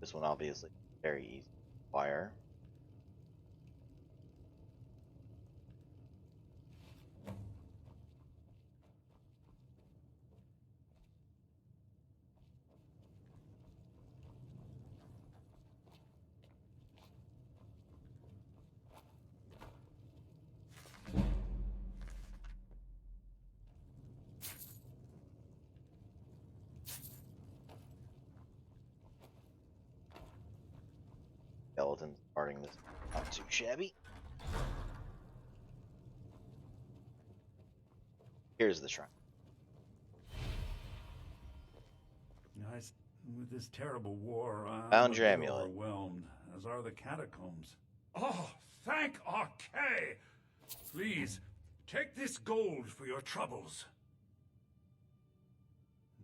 This one obviously very easy to acquire. Skeletons guarding this, not too shabby. Here's the shrine. Nice. With this terrible war, I'm Found a your bit amulet. overwhelmed, as are the catacombs. Oh, thank Archay! Please, take this gold for your troubles.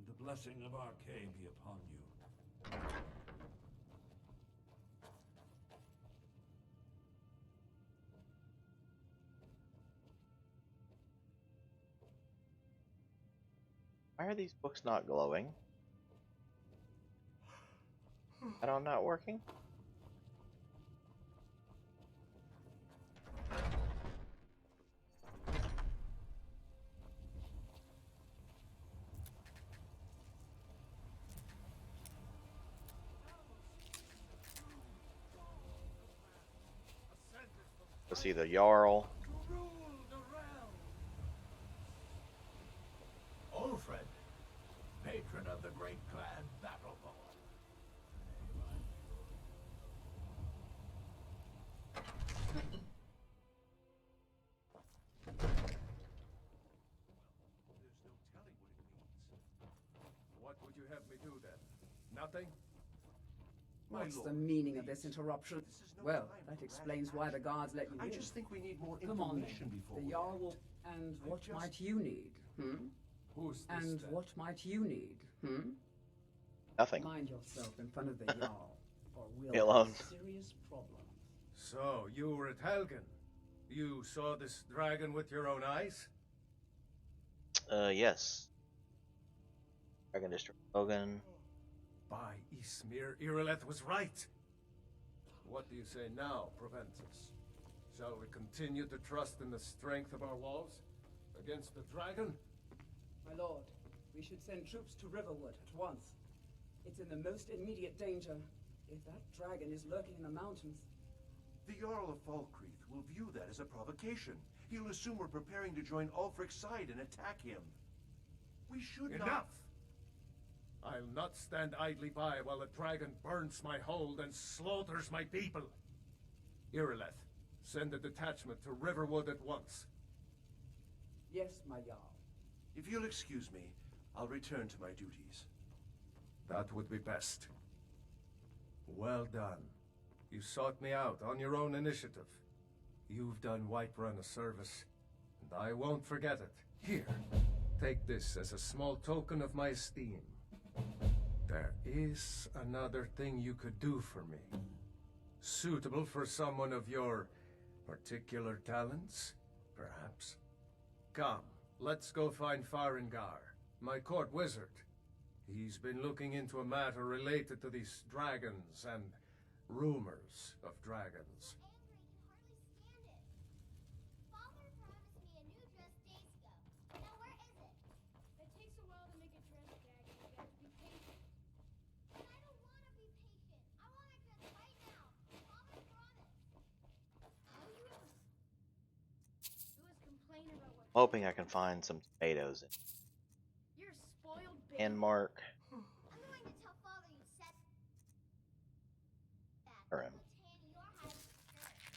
The blessing of Archay be upon you. Why are these books not glowing? Add-on not working? Let's see the Jarl. Ulfred, patron of the great clan Battleborn. There's no telling what it means. What would you have me do then? Nothing? My What's the lord, meaning of please. this interruption? This is no Well, time that for explains rapid why the action. guards let you I in. just think we need more Come on then. information before The we Jarl act. will... And I what just- might you need? Who's this And then? what might you need? Nothing. Mind yourself in front of the Jarl, or we'll Be alone. have serious problems. So, you were at Helgen. You saw this dragon with your own eyes? Yes. Dragon District Logan. By Ysmir, Irileth was right. What do you say now, Proventus? Shall we continue to trust in the strength of our walls? Against the dragon? My lord, we should send troops to Riverwood at once. It's in the most immediate danger. If that dragon is lurking in the mountains... The Jarl of Falkreath will view that as a provocation. He'll assume we're preparing to join Ulfric's side and attack him. We should Enough! not... I'll not stand idly by while the dragon burns my hold and slaughters my people. Irileth, send a detachment to Riverwood at once. Yes, my Jarl. If you'll excuse me, I'll return to my duties. That would be best. Well done. You sought me out on your own initiative. You've done Whiterun a service, and I won't forget it. Here, take this as a small token of my esteem. There is another thing you could do for me. Suitable for someone of your particular talents, perhaps. Come, let's go find Farengar, my court wizard. He's been looking into a matter related to these dragons and rumors of dragons. Father promised me a new dress days ago. Now where is it? It takes a while to make a dress, Daddy. You gotta be patient. But I don't want to be patient. I want a dress right now. Father promised. Who was complaining about what? Hoping I can find some tomatoes in You're a spoiled baby. Denmark. I'm going to tell Father you said that. Or him. Tan your house first.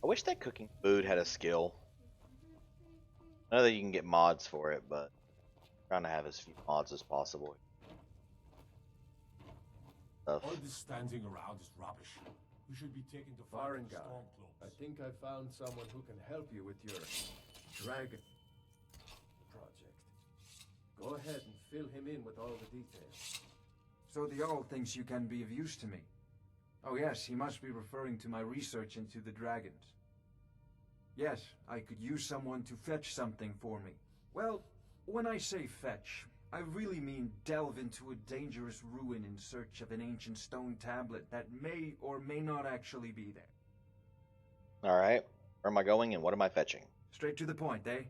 I wish that cooking food had a skill. I know that you can get mods for it, but I'm trying to have as few mods as possible. Stuff. All this standing around is rubbish. We should be taken to fight the Barenziah, Stormcloaks. I think I found someone who can help you with your dragon project. Go ahead and fill him in with all the details. So the Jarl thinks you can be of use to me. Oh yes, he must be referring to my research into the dragons. Yes, I could use someone to fetch something for me. Well, when I say fetch, I really mean delve into a dangerous ruin in search of an ancient stone tablet that may or may not actually be there. Alright, where am I going and what am I fetching? Straight to the point, eh?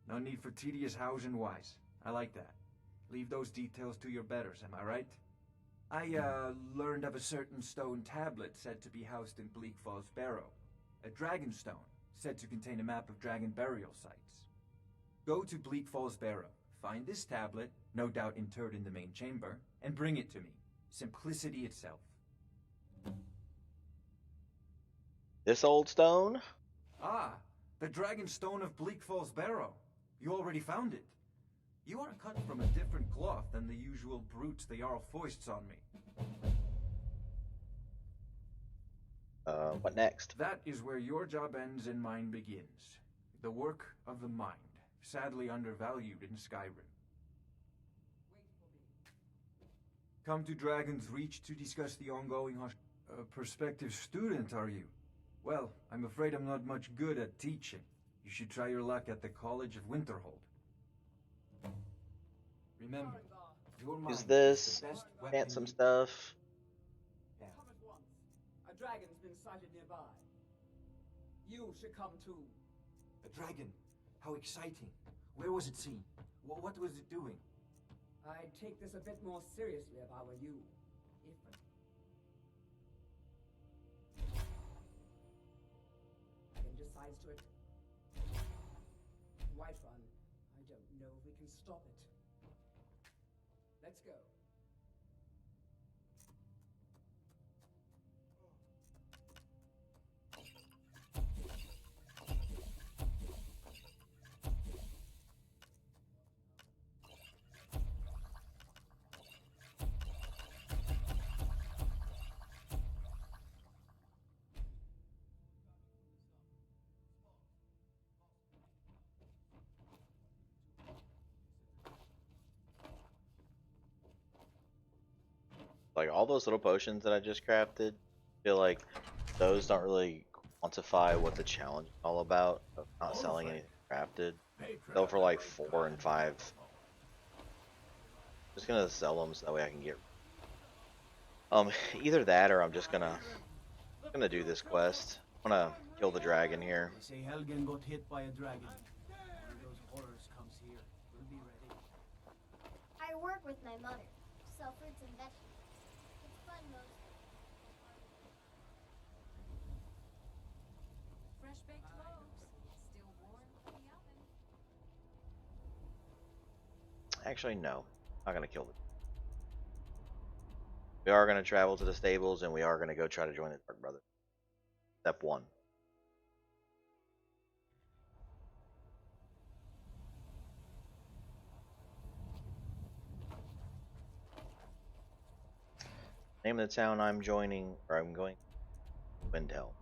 No need for tedious hows and whys. I like that. Leave those details to your betters, am I right? I, learned of a certain stone tablet said to be housed in Bleak Falls Barrow. A dragon stone, said to contain a map of dragon burial sites. Go to Bleak Falls Barrow, find this tablet, no doubt interred in the main chamber, and bring it to me. Simplicity itself. This old stone? Ah, the dragon stone of Bleak Falls Barrow. You already found it. You are cut from a different cloth than the usual brutes the Jarl foists on me. What next? That is where your job ends and mine begins. The work of the mind, sadly undervalued in Skyrim. Come to Dragon's Reach to discuss the ongoing prospective student, are you? Well, I'm afraid I'm not much good at teaching. You should try your luck at the College of Winterhold. Remember, your mind Is this the best weapon handsome you- stuff? Come at once. A dragon's been sighted nearby. You should come too. A dragon? How exciting. Where was it seen? What was it doing? I'd take this a bit more seriously if I were you. If Dragon decides to it. Whiterun, I don't know if we can stop it. Let's go. Like all those little potions that I just crafted, I feel like those don't really quantify what the challenge is all about of not selling anything crafted. Sell for like 4 and 5. Just gonna sell them so that way I can get either that or I'm just gonna do this quest. I'm gonna kill the dragon here. They say Helgen got hit by a dragon. One of those horrors comes here. We'll be ready. I work with my mother. Sell fruits and vegetables. It's fun mostly. Fresh baked loaves, still warm from the oven. Actually, no. Not gonna kill it. We are gonna travel to the stables and we are gonna go try to join the Dark Brother. Step 1. Name of the town I'm joining, or I'm going, Windhelm.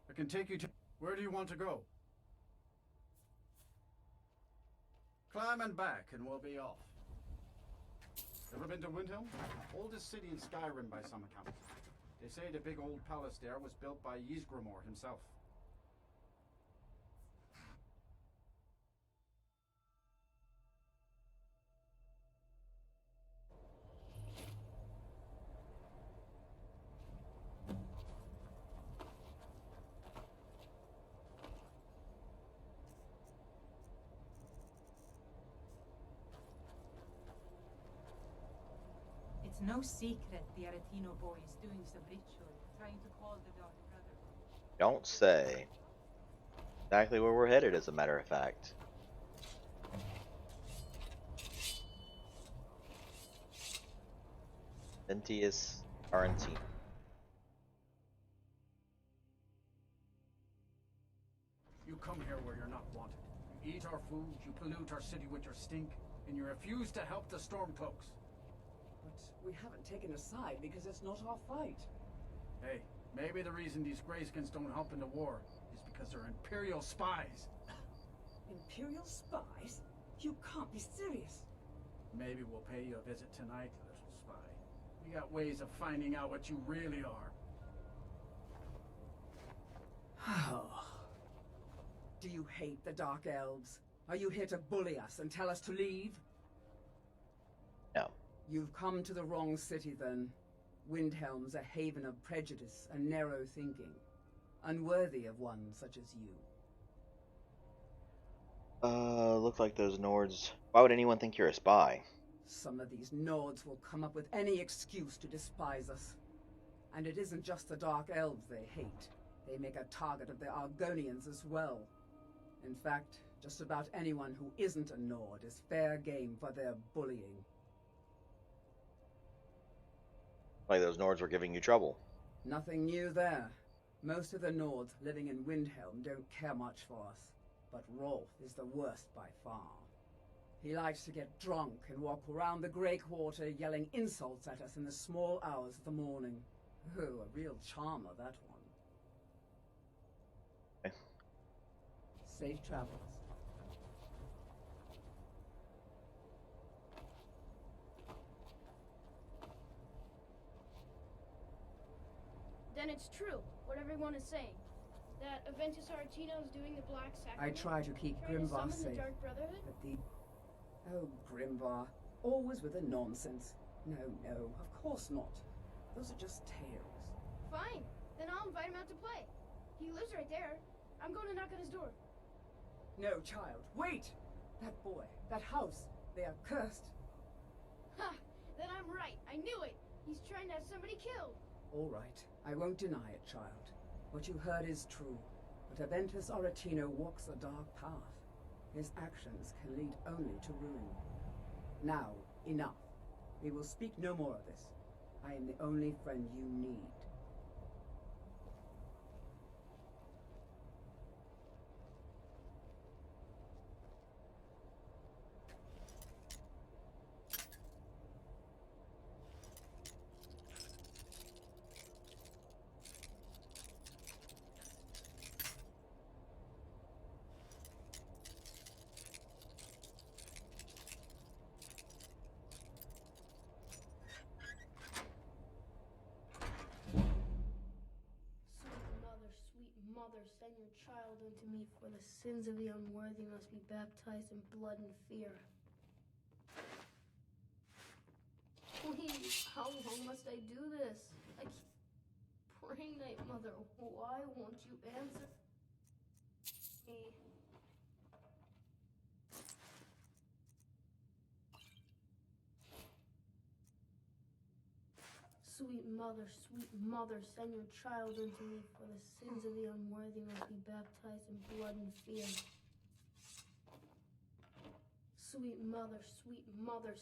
I can take you to... Where do you want to go? Climb and back and we'll be off. Ever been to Windhelm? Oldest city in Skyrim by some accounts. They say the big old palace there was built by Ysgramor himself. It's no secret the Aretino boy is doing some ritual, trying to call the Dark Brotherhood. Don't say. Exactly where we're headed, as a matter of fact. Ventius Arentine. You come here where you're not wanted. You eat our food, you pollute our city with your stink, and you refuse to help the Stormcloaks. But we haven't taken a side because it's not our fight. Hey, maybe the reason these Greyskins don't help in the war is because they're Imperial spies. Imperial spies? You can't be serious. Maybe we'll pay you a visit tonight, little spy. We got ways of finding out what you really are. Do you hate the Dark Elves? Are you here to bully us and tell us to leave? No. You've come to the wrong city then. Windhelm's a haven of prejudice and narrow thinking, unworthy of one such as you. Look like those Nords. Why would anyone think you're a spy? Some of these Nords will come up with any excuse to despise us. And it isn't just the Dark Elves they hate. They make a target of the Argonians as well. In fact, just about anyone who isn't a Nord is fair game for their bullying. Like those Nords were giving you trouble. Nothing new there. Most of the Nords living in Windhelm don't care much for us. But Rolf is the worst by far. He likes to get drunk and walk around the Grey Quarter yelling insults at us in the small hours of the morning. Oh, a real charmer, that one. Okay. Safe travels. Then it's true, what everyone is saying. That Aventus Aretino is doing the Black Sacrament. I try to keep trying to Grimvar summon the safe, Dark Brotherhood? but the... Oh, Grimvar. Always with the nonsense. No, of course not. Those are just tales. Fine, then I'll invite him out to play. He lives right there. I'm going to knock on his door. No, child, wait! That boy, that house, they are cursed. Ha! Then I'm right. I knew it. He's trying to have somebody killed. All right, I won't deny it, child. What you heard is true, but Aventus Aretino walks a dark path. His actions can lead only to ruin. Now, enough. We will speak no more of this. I am the only friend you need. Mother, send your child unto me, for the sins of the unworthy must be baptized in blood and fear. Please, how long must I do this? I keep praying, Night Mother, why won't you answer me? Sweet mother, send your child unto me, for the sins of the unworthy must be baptized in blood and fear. Sweet mother,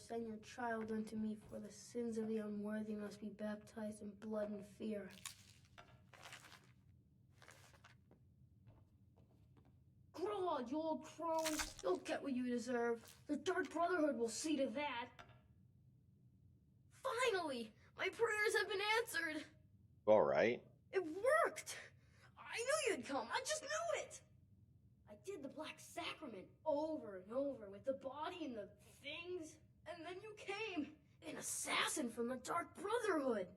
send your child unto me, for the sins of the unworthy must be baptized in blood and fear. Grodd, you old crone, you'll get what you deserve. The Dark Brotherhood will see to that. Finally! My prayers have been answered! All right. It worked! I knew you'd come, I just knew it! I did the Black Sacrament over and over with the body and the things, and then you came, an assassin from the Dark Brotherhood!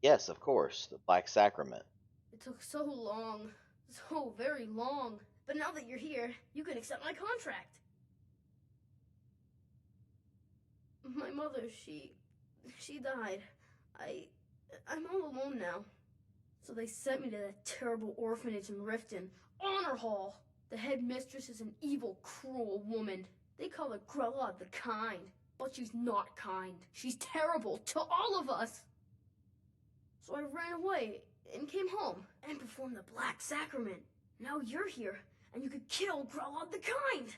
Yes, of course, the Black Sacrament. It took so long, so very long, but now that you're here, you can accept my contract. My mother, she died. I'm all alone now. So they sent me to that terrible orphanage in Riften, Honor Hall. The headmistress is an evil, cruel woman. They call her Grella the Kind, but she's not kind. She's terrible to all of us. So I ran away and came home and performed the Black Sacrament. Now you're here, and you could kill Grella the Kind.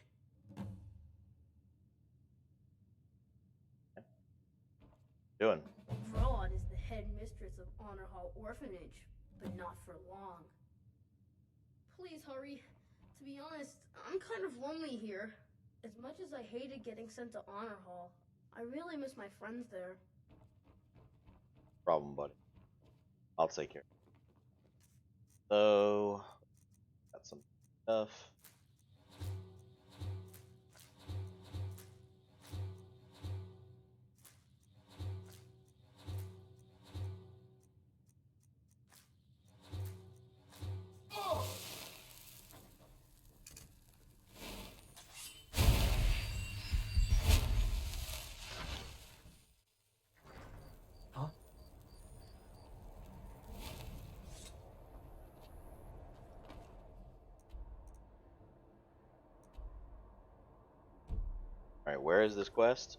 Doing? Grodd is the headmistress of Honor Hall Orphanage. but not for long. Please hurry. To be honest, I'm kind of lonely here. As much as I hated getting sent to Honor Hall, I really miss my friends there. Problem, buddy. I'll take care. So, got some stuff. Alright, where is this quest?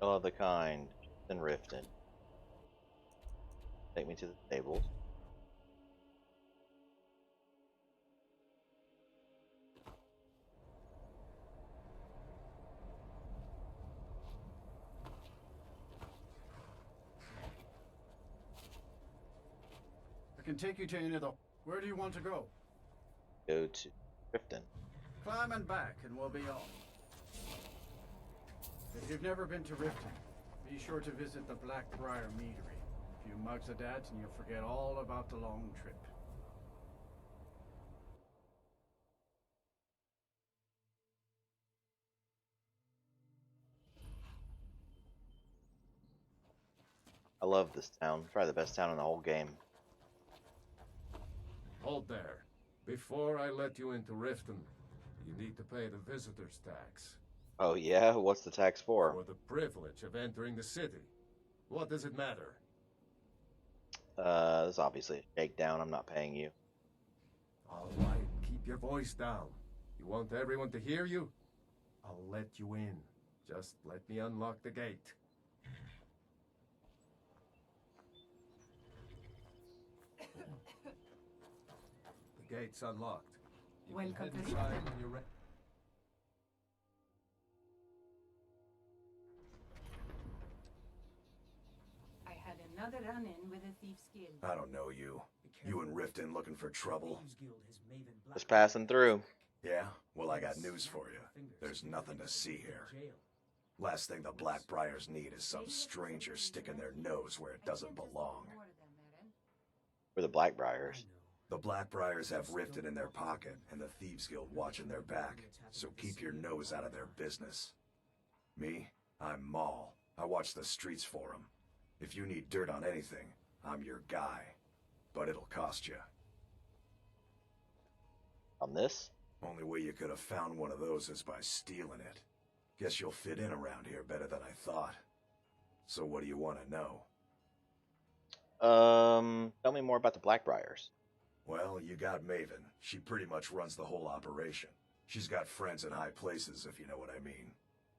All of the kind, in Riften. Take me to the stables. I can take you to any of the... Where do you want to go? Go to Riften. Climb and back, and we'll be off. If you've never been to Riften, be sure to visit the Blackbriar Meadery. A few mugs of that, and you'll forget all about the long trip. I love this town. Probably the best town in the whole game. Hold there. Before I let you into Riften, you need to pay the visitor's tax. Oh yeah? What's the tax for? For the privilege of entering the city. What does it matter? This is obviously a shakedown. I'm not paying you. Alright, keep your voice down. You want everyone to hear you? I'll let you in. Just let me unlock the gate. The gate's unlocked. You can Welcome head to the inside city. when you're ready. I had another run-in with a Thief's Guild. I don't know you. You in Riften looking for trouble? Just passing through. Yeah? Well, I got news for you. There's nothing to see here. Last thing the Blackbriars need is some stranger sticking their nose where it doesn't belong. We're the Blackbriars. The Blackbriars have Riften in their pocket, and the Thieves Guild watching their back, so keep your nose out of their business. Me? I'm Maul. I watch the streets for them. If you need dirt on anything, I'm your guy. But it'll cost you. On this? Only way you could have found one of those is by stealing it. Guess you'll fit in around here better than I thought. So what do you want to know? Tell me more about the Blackbriars. Well, you got Maven. She pretty much runs the whole operation. She's got friends in high places, if you know what I mean.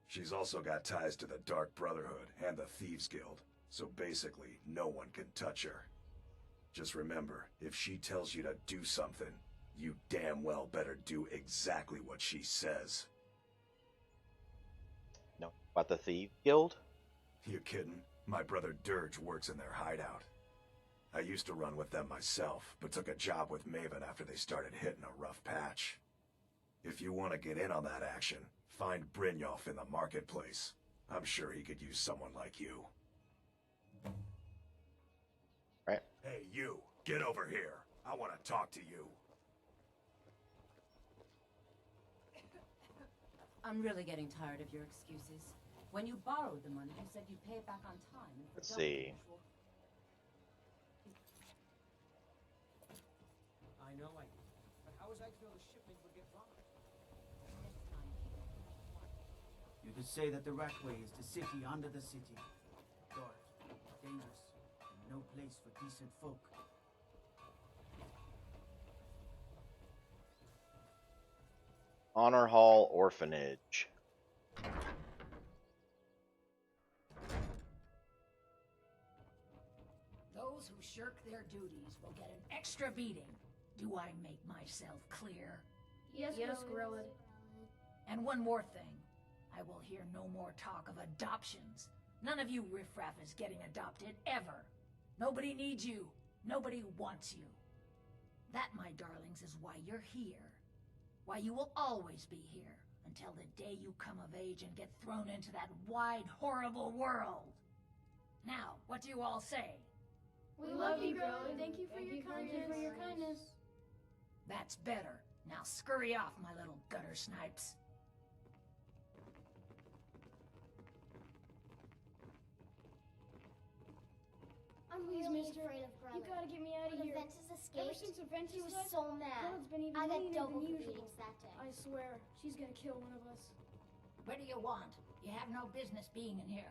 She's also got ties to the Dark Brotherhood and the Thieves Guild, so basically, no one can touch her. Just remember, if she tells you to do something, you damn well better do exactly what she says. No, about the Thieves Guild? You kidding? My brother Dirge works in their hideout. I used to run with them myself, but took a job with Maven after they started hitting a rough patch. If you want to get in on that action, find Brynjolf in the marketplace. I'm sure he could use someone like you. Right. Hey, you! Get over here! I want to talk to you! I'm really getting tired of your excuses. When you borrowed the money, you said you'd pay it back on time. And Let's forgot see. the usual. I know I did. But how was I to know the shipment would get robbed? Next time, keep it quiet. You could say that the Ratway is the city under the city. Dark, dangerous, and no place for decent folk. Honor Hall Orphanage. Those who shirk their duties will get an extra beating. Do I make myself clear? Yes, Gorilla. And one more thing. I will hear no more talk of adoptions. None of you riffraff is getting adopted, ever. Nobody needs you. Nobody wants you. That, my darlings, is why you're here. Why you will always be here, until the day you come of age and get thrown into that wide, horrible world. Now, what do you all say? We love you, Growly. Thank you for your kindness. That's better. Now scurry off, my little gutter snipes. I'm Please, really mister, afraid of Growly. you gotta get me out of When here. Ventus Ever escaped, since Ventus he was left, so mad. God's been even I got meaner double than the usual. beatings that day. I swear, she's gonna kill one of us. What do you want? You have no business being in here.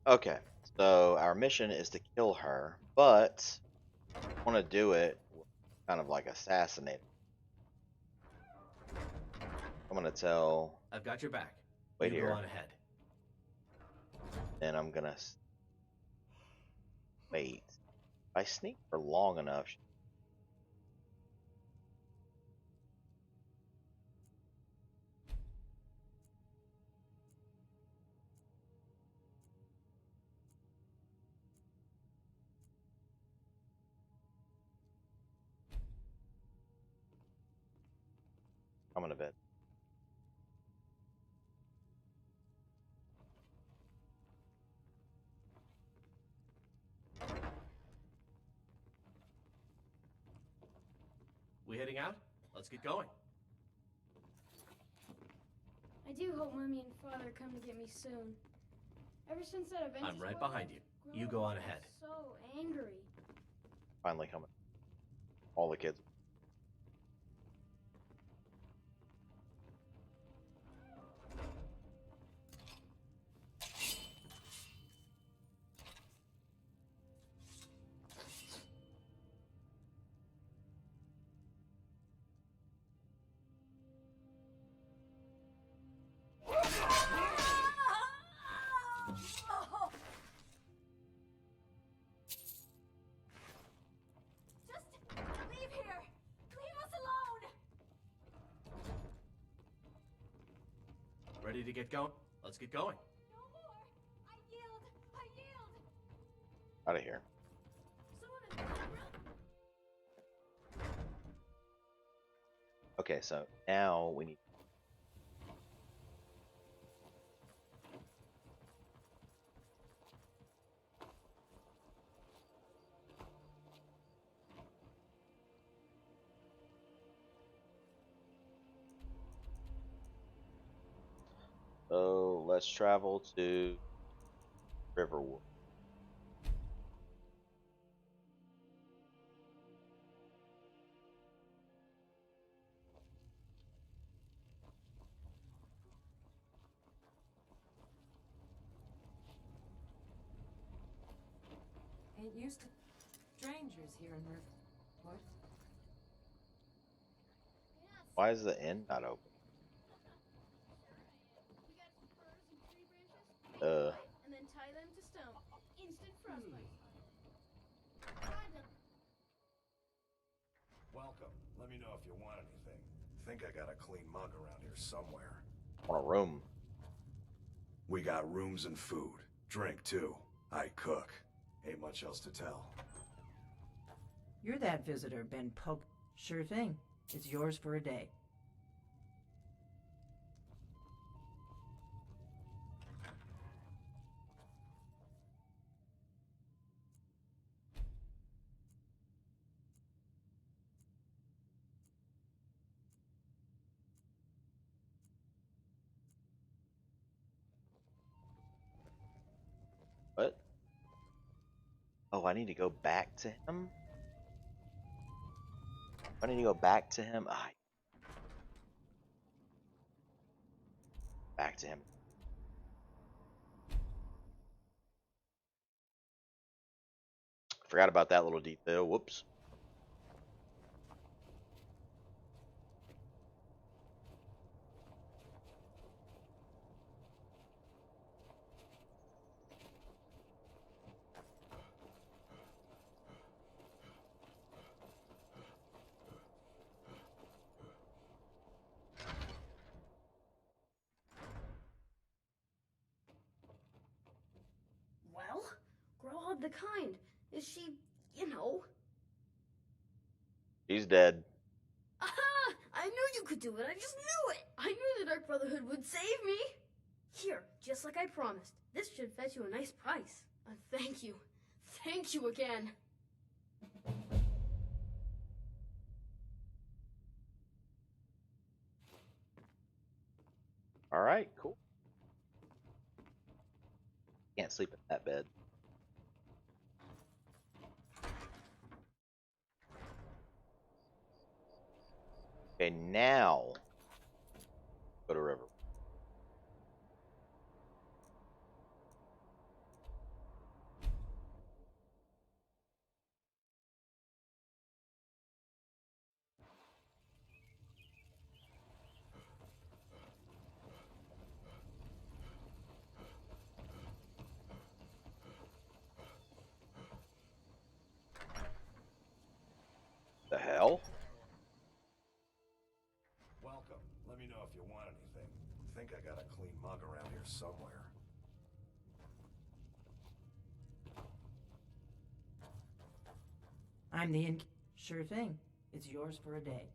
Okay, so our mission is to kill her, but I want to do it kind of like assassinate. I'm gonna tell. I've got your back. Wait you here. Go on ahead. And I'm gonna wait. If I sneak for long enough. I'm gonna bet. We heading out? Let's get going. I do hope Mommy and Father come to get me soon. Ever since that event, I'm right behind you. You go on ahead. So angry. Finally coming. All the kids. Just leave here. Leave us alone. Ready to get going? Let's get going. No more. I yield. I yield. Out of here. Okay, so now we need. So let's travel to Riverwood. Ain't used to strangers here in River. What? Why is the inn not open? And then tie them to stone. Instant frostbite. Welcome. Let me know if you want anything. Think I got a clean mug around here somewhere. I want a room. We got rooms and food. Drink, too. I cook. Ain't much else to tell. You're that visitor been poked. Sure thing. It's yours for a day. What? Oh, I need to go back to him? I need to go back to him? Back to him. Forgot about that little detail. Whoops. the kind. Is she, you know? She's dead. Aha! I knew you could do it. I just knew it. I knew the Dark Brotherhood would save me. Here, just like I promised. This should fetch you a nice price. Thank you. Thank you again. All right, cool. Can't sleep in that bed. Okay, now go to river. The hell? Welcome. Let me know if you want anything. I think I got a clean mug around here somewhere. I'm the inn. Sure thing. It's yours for a day.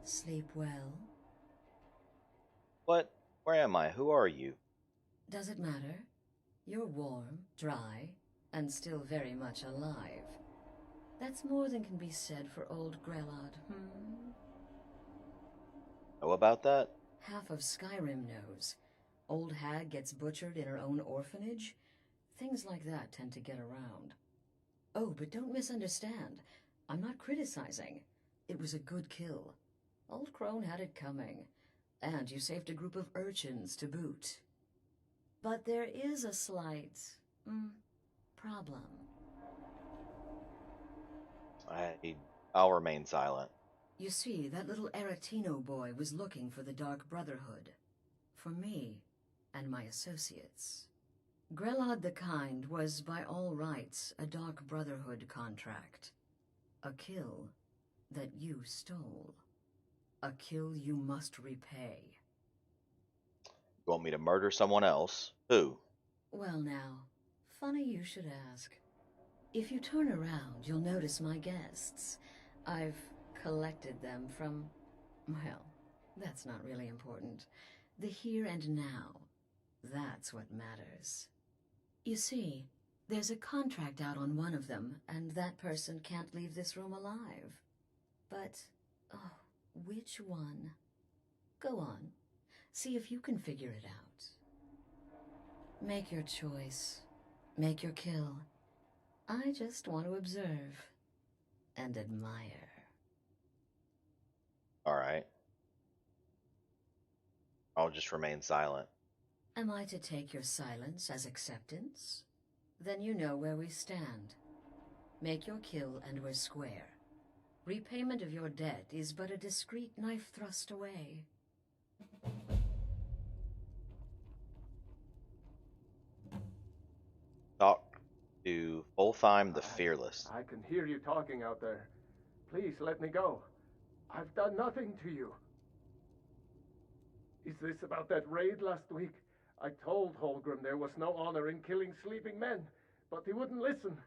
Sleep well? What? Where am I? Who are you? Does it matter? You're warm, dry, and still very much alive. That's more than can be said for old Grelod, Know about that? Half of Skyrim knows. Old hag gets butchered in her own orphanage. Things like that tend to get around. Oh, but don't misunderstand. I'm not criticizing. It was a good kill. Old Crone had it coming. And you saved a group of urchins to boot. But there is a slight, problem. I'll remain silent. You see, that little Aretino boy was looking for the Dark Brotherhood. For me and my associates. Grelod the Kind was, by all rights, a Dark Brotherhood contract. A kill that you stole. A kill you must repay. You want me to murder someone else? Who? Well now, funny you should ask. If you turn around, you'll notice my guests. I've collected them from, well, that's not really important. The here and now. That's what matters. You see, there's a contract out on one of them, and that person can't leave this room alive. But, oh, which one? Go on. See if you can figure it out. Make your choice. Make your kill. I just want to observe and admire. All right. I'll just remain silent. Am I to take your silence as acceptance? Then you know where we stand. Make your kill and we're square. Repayment of your debt is but a discreet knife thrust away. Talk to Fultheim the Fearless. I can hear you talking out there. Please let me go. I've done nothing to you. Is this about that raid last week? I told Holgrim there was no honor in killing sleeping men, but he wouldn't listen.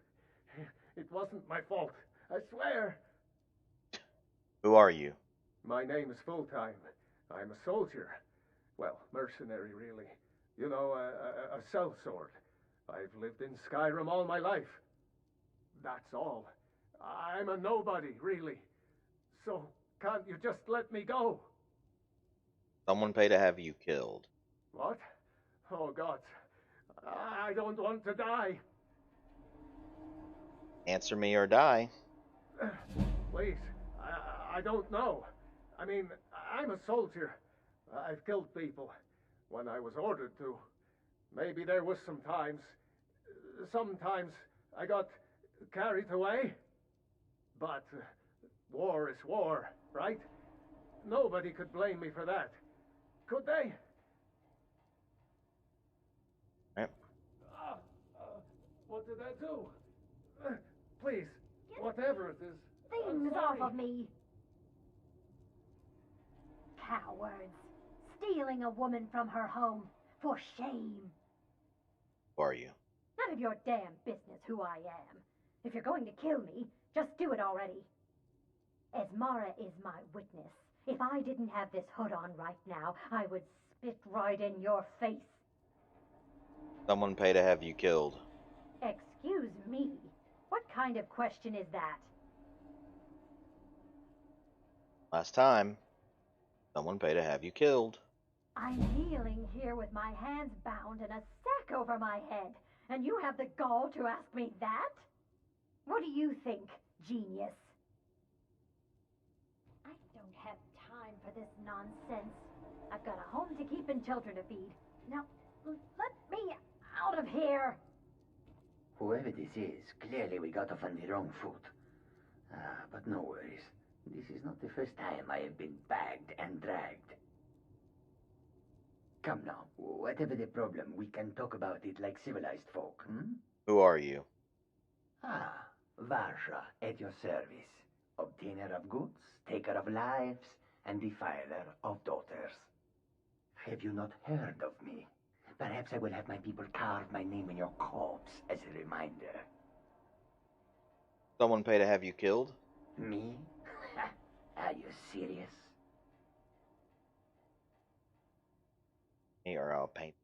It wasn't my fault, I swear. Who are you? My name is Fultheim. I'm a soldier. Well, mercenary, really. You know, a sellsword. I've lived in Skyrim all my life. That's all. I'm a nobody, really. So, can't you just let me go? Someone pay to have you killed. What? Oh, God. I don't want to die. Answer me or die. Please. I don't know. I mean, I'm a soldier. I've killed people when I was ordered to. Maybe there was sometimes I got carried away. But war is war, right? Nobody could blame me for that. Could they? Right. What did I do? Please, whatever it is. Things off of me! Cowards! Stealing a woman from her home. For shame! Who are you? None of your damn business who I am. If you're going to kill me, just do it already. Esmara is my witness. If I didn't have this hood on right now, I would spit right in your face. Someone pay to have you killed. Excuse me? What kind of question is that? Last time, someone pay to have you killed. I'm kneeling here with my hands bound and a sack over my head, and you have the gall to ask me that? What do you think, genius? I don't have time for this nonsense. I've got a home to keep and children to feed. Now, let me out of here! Whoever this is, clearly we got off on the wrong foot. But no worries. This is not the first time I have been bagged and dragged. Come now, whatever the problem, we can talk about it like civilized folk, hmm? Who are you? Varsha, at your service. Obtainer of goods, taker of lives, and defiler of daughters. Have you not heard of me? Perhaps I will have my people carve my name in your corpse as a reminder. Someone pay to have you killed? Me? Are you serious? Me or I'll paint.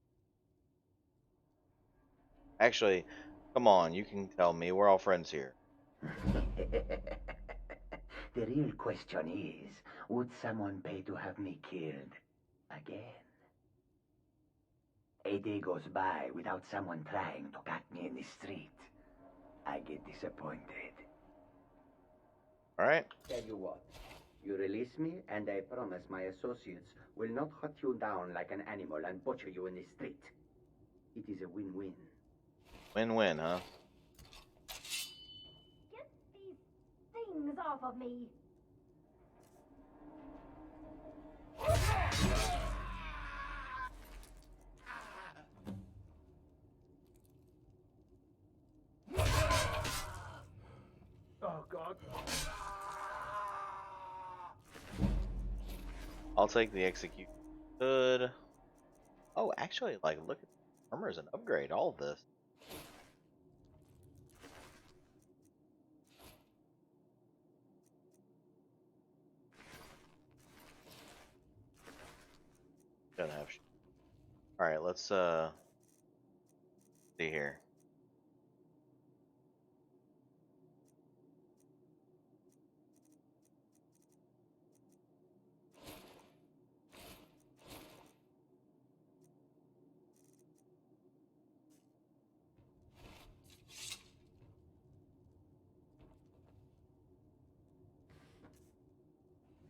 Actually, come on, you can tell me. We're all friends here. The real question is, would someone pay to have me killed again? A day goes by without someone trying to catch me in the street. I get disappointed. Alright. Tell you what, you release me and I promise my associates will not hunt you down like an animal and butcher you in the street. It is a win-win. Win-win, huh? Get these things off of me! Oh, God. I'll take the execute. Good. Oh, actually, like, look at the armor is an upgrade. All of this. Don't have. All right, let's see here.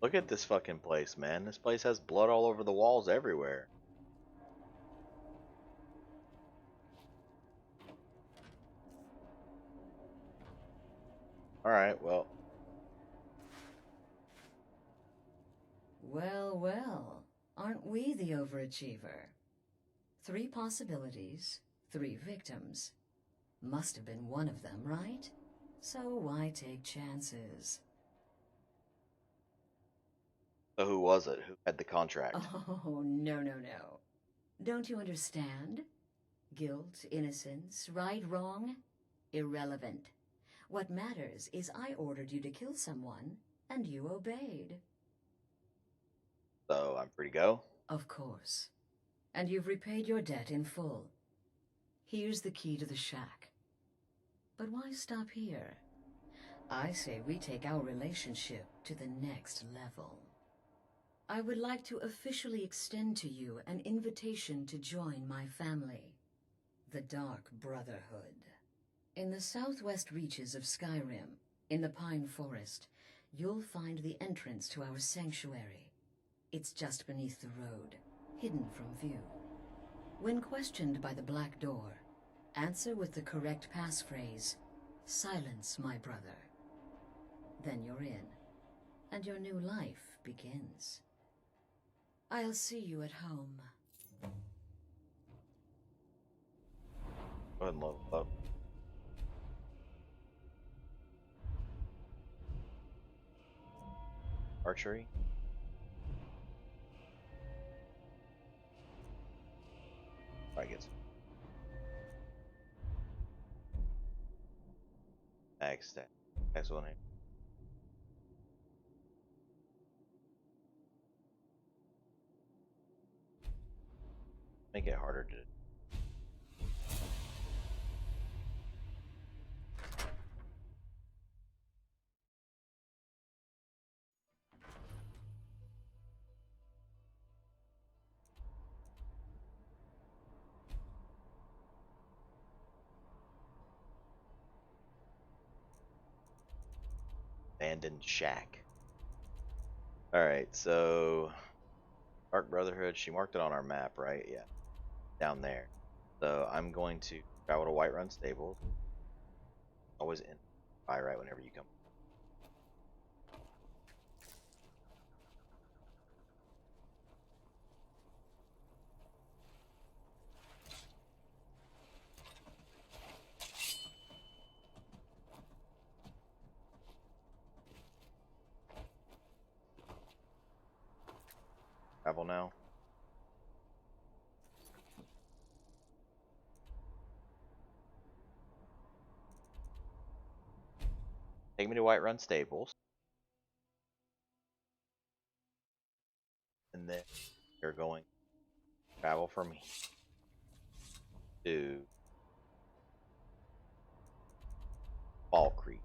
Look at this fucking place, man. This place has blood all over the walls everywhere. Alright, well. Well, well. Aren't we the overachiever? 3 possibilities, 3 victims. Must have been one of them, right? So why take chances? So who was it? Who had the contract? Oh, no, no, no. Don't you understand? Guilt, innocence, right, wrong? Irrelevant. What matters is I ordered you to kill someone, and you obeyed. So I'm free to go? Of course. And you've repaid your debt in full. Here's the key to the shack. But why stop here? I say we take our relationship to the next level. I would like to officially extend to you an invitation to join my family, the Dark Brotherhood. In the southwest reaches of Skyrim, in the Pine Forest, you'll find the entrance to our sanctuary. It's just beneath the road, hidden from view. When questioned by the Black Door, answer with the correct passphrase, "Silence, my brother." Then you're in, and your new life begins. I'll see you at home. Go ahead and level up. Archery. I guess. Next one. Make it harder to. Abandoned shack. Alright, so Dark Brotherhood, she marked it on our map, right? Yeah. Down there. So I'm going to travel to Whiterun Stables. Always in by right whenever you come. Travel now. Take me to Whiterun Stables. And then you're going to travel from here to Fall Creek.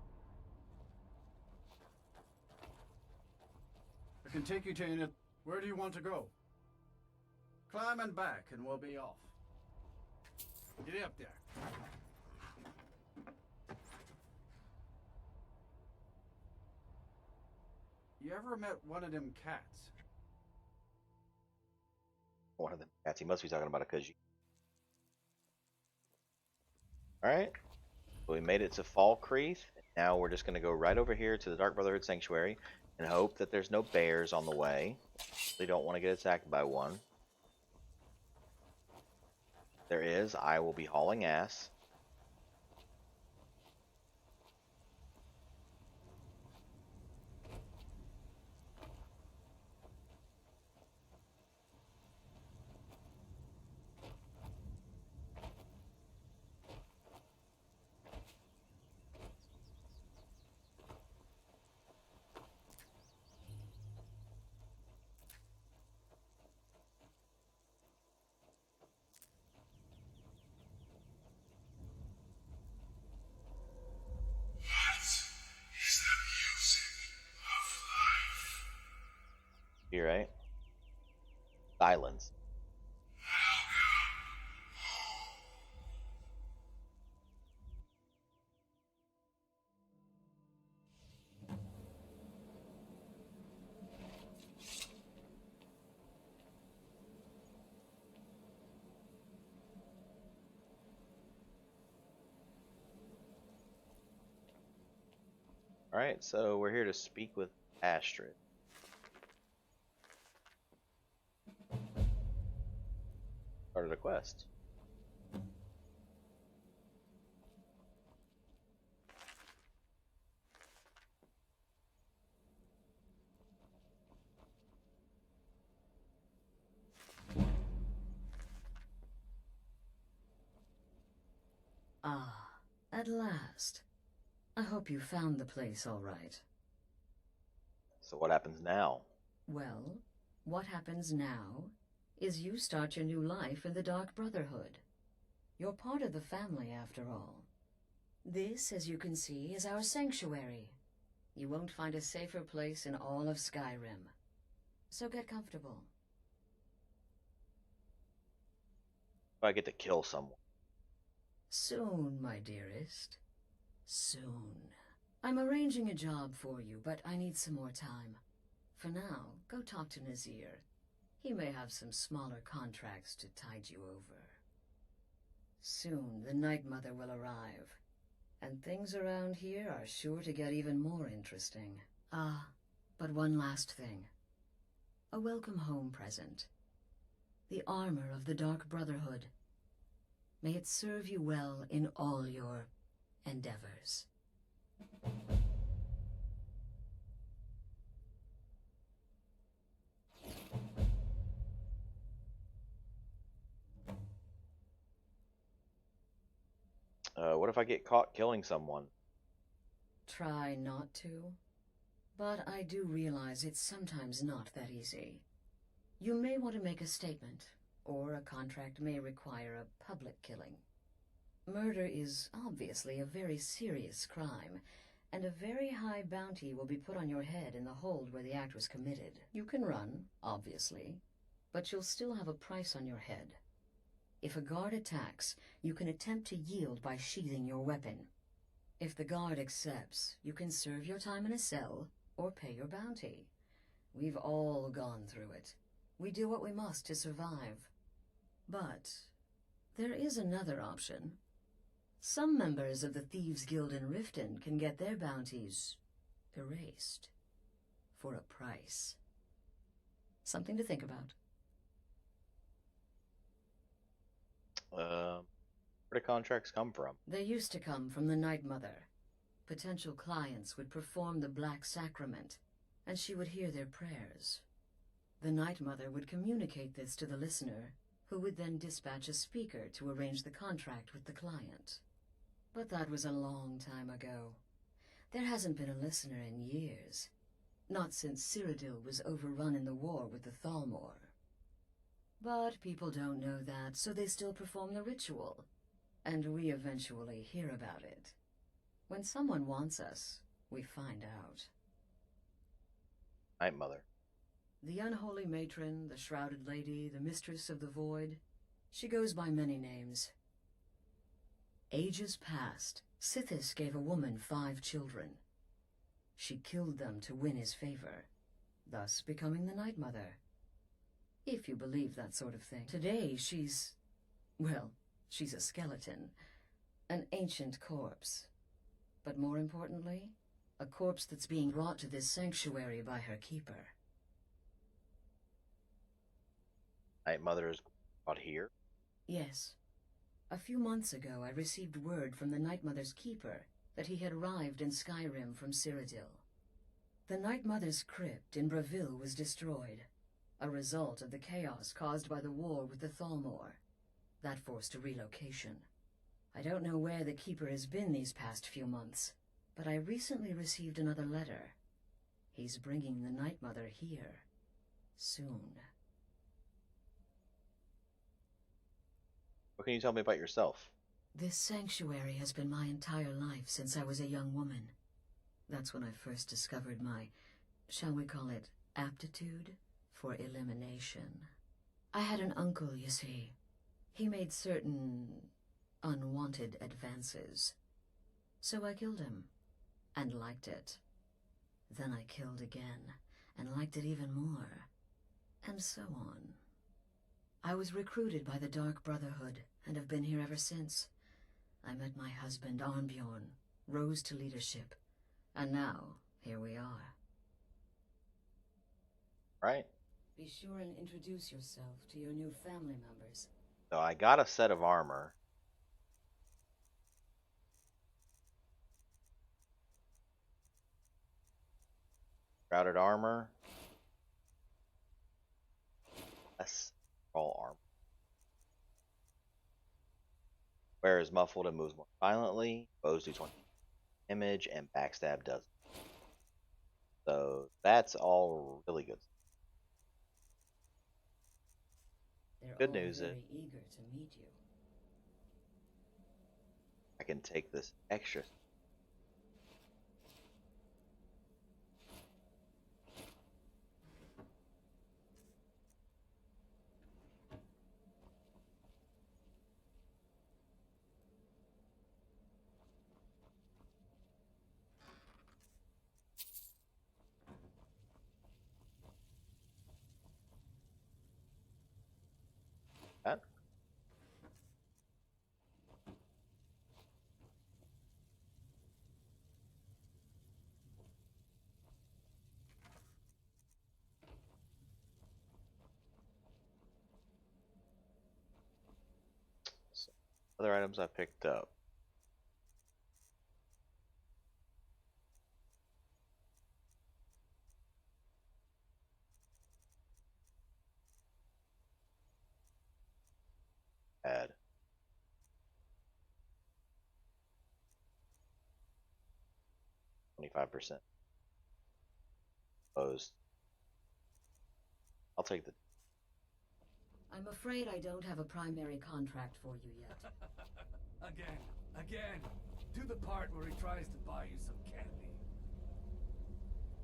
I can take you to Inn. Where do you want to go? Climb and back and we'll be off. Get up there. You ever met one of them cats? One of them cats. He must be talking about a Khajiit. Alright. So we made it to Fall Creek. Now we're just going to go right over here to the Dark Brotherhood Sanctuary and hope that there's no bears on the way. We don't want to get attacked by one. There is. I will be hauling ass. You right? Silence. Alright, so we're here to speak with Astrid. Started a quest. Ah, at last. I hope you found the place all right. So what happens now? Well, what happens now is you start your new life in the Dark Brotherhood. You're part of the family, after all. This, as you can see, is our sanctuary. You won't find a safer place in all of Skyrim. So get comfortable. If I get to kill someone. Soon, my dearest. Soon. I'm arranging a job for you, but I need some more time. For now, go talk to Nazir. He may have some smaller contracts to tide you over. Soon, the Night Mother will arrive, and things around here are sure to get even more interesting. Ah, but one last thing. A welcome home present. The armor of the Dark Brotherhood. May it serve you well in all your endeavors. What if I get caught killing someone? Try not to, but I do realize it's sometimes not that easy. You may want to make a statement, or a contract may require a public killing. Murder is obviously a very serious crime, and a very high bounty will be put on your head in the hold where the act was committed. You can run, obviously, but you'll still have a price on your head. If a guard attacks, you can attempt to yield by sheathing your weapon. If the guard accepts, you can serve your time in a cell or pay your bounty. We've all gone through it. We do what we must to survive. But there is another option. Some members of the Thieves Guild in Riften can get their bounties erased for a price. Something to think about. Where do contracts come from? They used to come from the Night Mother. Potential clients would perform the Black Sacrament, and she would hear their prayers. The Night Mother would communicate this to the listener, who would then dispatch a speaker to arrange the contract with the client. But that was a long time ago. There hasn't been a listener in years. Not since Cyrodiil was overrun in the war with the Thalmor. But people don't know that, so they still perform the ritual. And we eventually hear about it. When someone wants us, we find out. Night Mother. The unholy matron, the shrouded lady, the mistress of the void. She goes by many names. Ages past, Sithis gave a woman 5 children. She killed them to win his favor, thus becoming the Night Mother. If you believe that sort of thing. Today she's... well, she's a skeleton. An ancient corpse. But more importantly, a corpse that's being brought to this sanctuary by her keeper. Night Mother is brought here? Yes. A few months ago, I received word from the Night Mother's keeper that he had arrived in Skyrim from Cyrodiil. The Night Mother's crypt in Bravil was destroyed, a result of the chaos caused by the war with the Thalmor. That forced a relocation. I don't know where the keeper has been these past few months, but I recently received another letter. He's bringing the Night Mother here. Soon. What can you tell me about yourself? This sanctuary has been my entire life since I was a young woman. That's when I first discovered my, shall we call it, aptitude for elimination. I had an uncle, you see. He made certain unwanted advances. So I killed him, and liked it. Then I killed again, and liked it even more, and so on. I was recruited by the Dark Brotherhood, and have been here ever since. I met my husband, Arnbjorn, rose to leadership, and now, here we are. Right. Be sure and introduce yourself to your new family members. So I got a set of armor. Shrouded armor. That's all armor. Wear is muffled and moves more violently. Bows do 20 damage and backstab does. So that's all really good. They're Good all news very is eager to meet you. I can take this extra. Other items I picked up. Add. $25%. Closed. I'll take the. I'm afraid I don't have a primary contract for you yet. Again. Do the part where he tries to buy you some candy.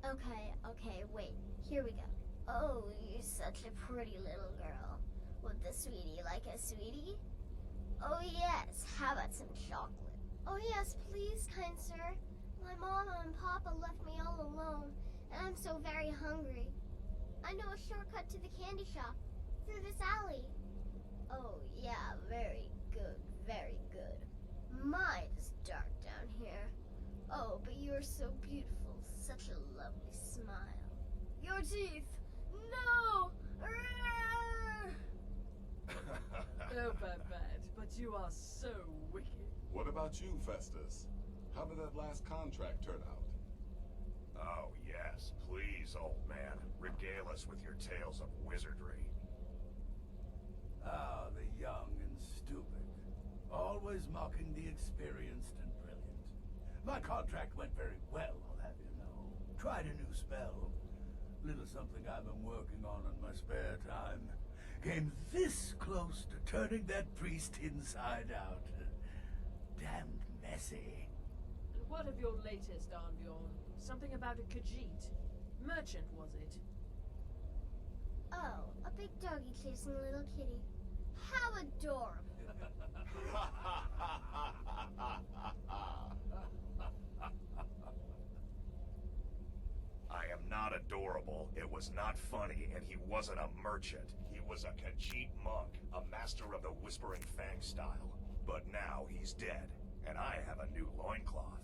Okay, wait. Here we go. Oh, you're such a pretty little girl. Would the sweetie like a sweetie? Oh yes, how about some chocolate? Oh yes, please, kind sir. My mama and papa left me all alone, and I'm so very hungry. I know a shortcut to the candy shop, through this alley. Oh yeah, very good, very good. My, it's dark down here. Oh, but you are so beautiful, such a lovely smile. Your teeth! No! Oh, Babette, but you are so wicked. What about you, Festus? How did that last contract turn out? Oh, yes. Please, old man. Regale us with your tales of wizardry. Ah, the young and stupid. Always mocking the experienced and brilliant. My contract went very well, I'll have you know. Tried a new spell. Little something I've been working on in my spare time. Came this close to turning that priest inside out. Damned messy. What of your latest, Arnbjorn? Something about a Khajiit. Merchant, was it? Oh, a big doggy chasing a little kitty. How adorable. I am not adorable, it was not funny, and he wasn't a merchant. He was a Khajiit monk, a master of the Whispering Fang style. But now he's dead, and I have a new loincloth.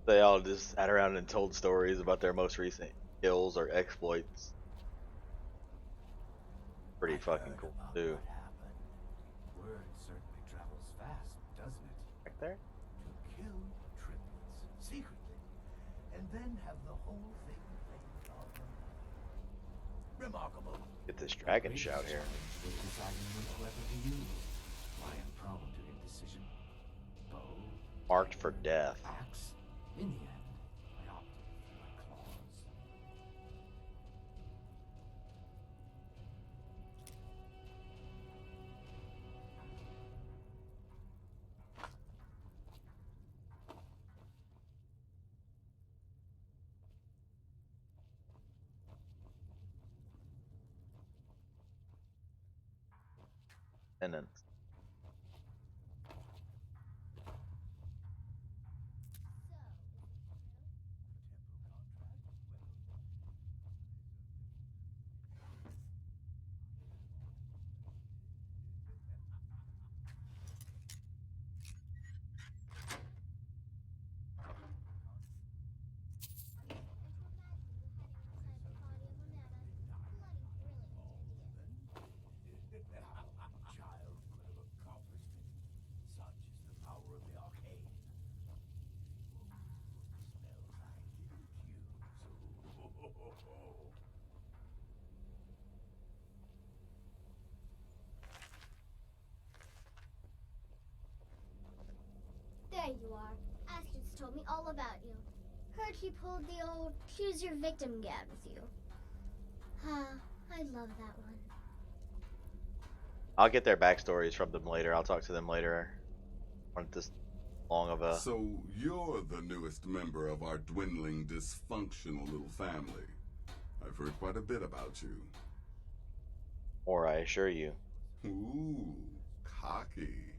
They all just sat around and told stories about their most recent kills or exploits. Pretty fucking cool too. Word certainly travels fast, doesn't it? Back there? To kill triplets secretly, and then have the whole thing blamed on them. Remarkable. Get this dragon shout here. With deciding which weapon to use. I am prone to indecision. Bow, Marked for death. axe. In the end, I opted for my claws. Penance. Child could have accomplished it. Such is the power of the arcane. Spells I didn't use. There you are. Astrid's told me all about you. Heard he pulled the old choose your victim gad with you. Ah, I love that one. I'll get their backstories from them later. I'll talk to them later. Aren't this long of a. So you're the newest member of our dwindling, dysfunctional little family. I've heard quite a bit about you. Or I assure you. Ooh, cocky.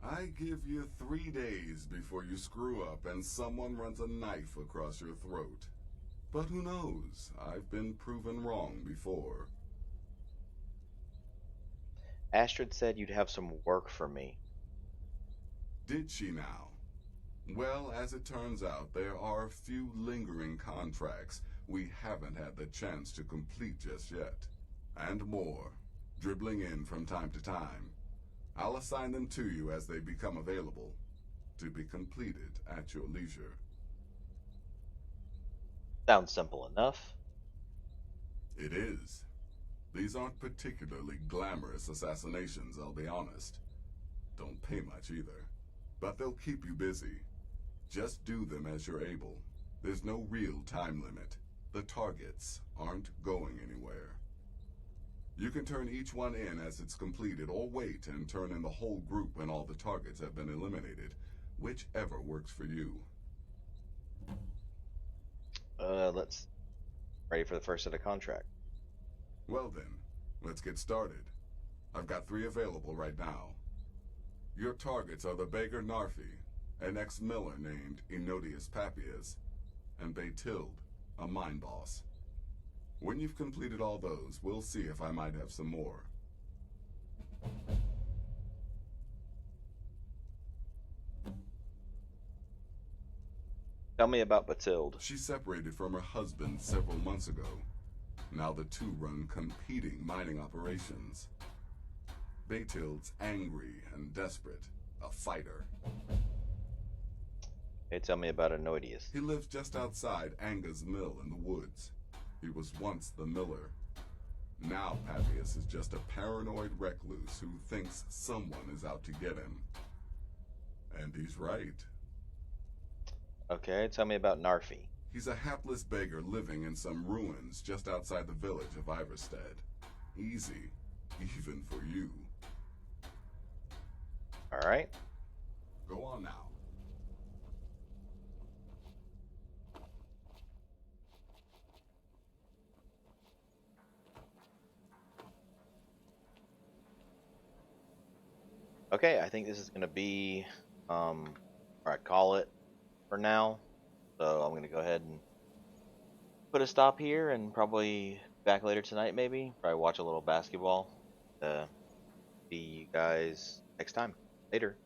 I give you 3 days before you screw up and someone runs a knife across your throat. But who knows? I've been proven wrong before. Astrid said you'd have some work for me. Did she now? Well, as it turns out, there are a few lingering contracts we haven't had the chance to complete just yet. And more, dribbling in from time to time. I'll assign them to you as they become available, to be completed at your leisure. Sounds simple enough. It is. These aren't particularly glamorous assassinations, I'll be honest. Don't pay much either. But they'll keep you busy. Just do them as you're able. There's no real time limit. The targets aren't going anywhere. You can turn each one in as it's completed, or wait and turn in the whole group when all the targets have been eliminated. Whichever works for you. Let's... Ready for the first set of contract. Well then, let's get started. I've got 3 available right now. Your targets are the beggar Narfi, an ex-miller named Enodius Papias, and Baytild, a mine boss. When you've completed all those, we'll see if I might have some more. Tell me about Batilde. She separated from her husband several months ago. Now the two run competing mining operations. Baytild's angry and desperate, a fighter. Hey, tell me about Enodius. He lives just outside Anga's mill in the woods. He was once the miller. Now Papias is just a paranoid recluse who thinks someone is out to get him. And he's right. Okay, tell me about Narfi. He's a hapless beggar living in some ruins just outside the village of Iverstead. Easy, even for you. Alright. Go on now. Okay, I think this is going to be where I call it for now. So I'm going to go ahead and put a stop here and probably back later tonight maybe. Probably watch a little basketball. See you guys next time. Later.